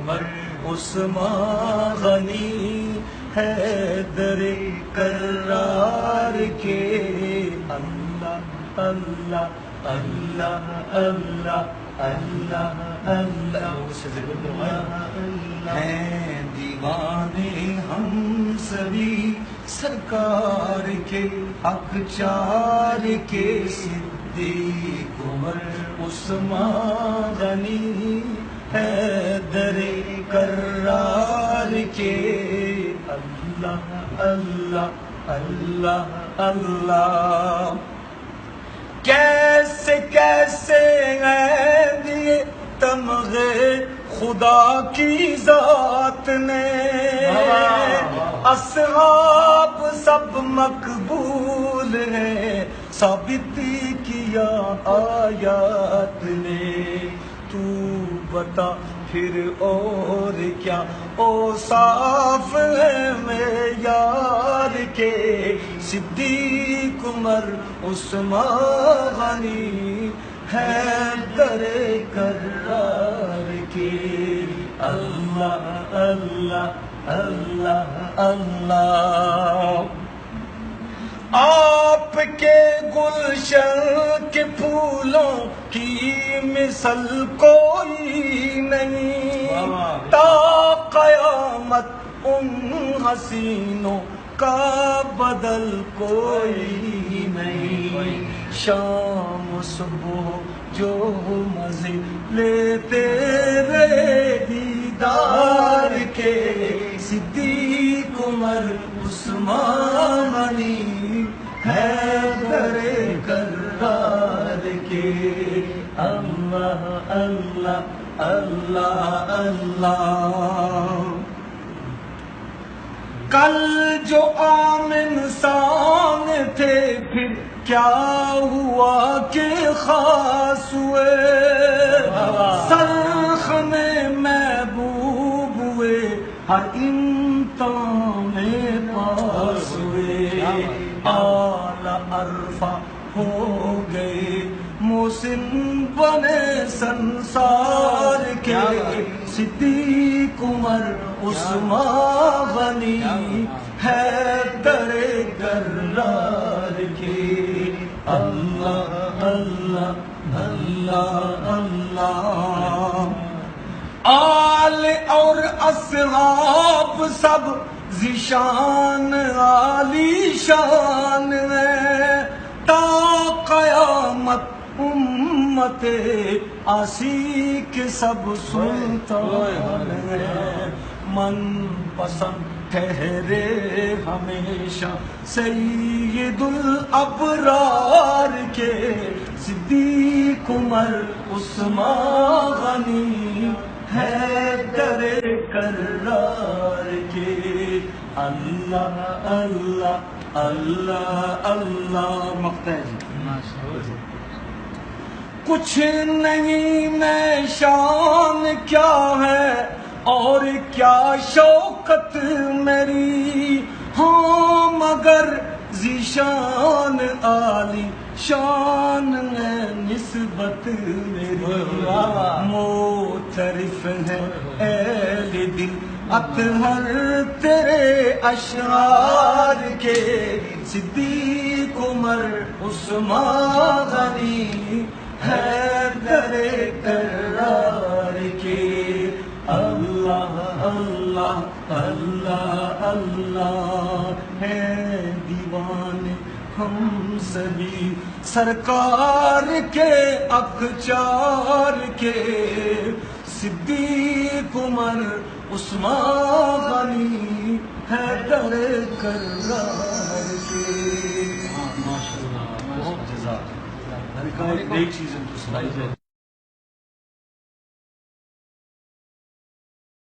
عمر عثمان غنی حیدر کرار کے اللہ اللہ اللہ اللہ اللہ اللہ ہیں دیوانے ہم سبھی سرکار کے حق چار کے صدیق عمر عثمان غنی حیدر کرار کے اللہ اللہ اللہ اللہ کیسے کیسے ہیں دیے تمغے خدا کی ذات نے اصحاب سب مقبول ہیں ثابت کیا آیات نے تو بتا پھر اور کیا اوصاف ہے معیار کے صدیق عمر عثمان غنی حیدر کرار کے اللہ اللہ اللہ اللہ آپ کے گلشن کے پھولوں کی مثل کوئی نہیں تا قیامت ان حسینوں کا بدل کوئی نہیں شام و صبح جو مزے لیتے رہے دیدار کے صدیق عمر عثمان غنی حیدر کرار کے اللہ اللہ اللہ اللہ کل جو عام انسان تھے پھر کیا ہوا کہ خاص ہوئے سرخ میں محبوب ہوئے ہر امتحان میں پاس ہوئے اعلی عرفہ ہو گئے محسن بنے سنسار کے صدیق عمر عثمان غنی حیدر کرار کے اللہ اللہ اللہ اللہ آل اور اصحاب سب ذیشان عالی شان ہے تا قیامت امت عاشق سب سلطان ہے من پسند ٹھہرے ہمیشہ سید الابرار کے صدیق عمر عثمان غنی حیدر کرار کے اللہ اللہ اللہ اللہ مقتل کچھ نہیں میں شان کیا ہے اور کیا شوکت میری ہاں مگر ذیشان عالی شان ہے نسبت میری معترف ہے اہل دل اطہر تیرے اشعار کے صدیق عمر عثمان غنی حیدر کرار کے اللہ اللہ اللہ اللہ ہے دیوانے ہم سبھی سرکار کے اقچار کے صدیق عمر عثمان غنی حیدر کرار کے ماشاءاللہ بہت جزاک اللہ ایک چیز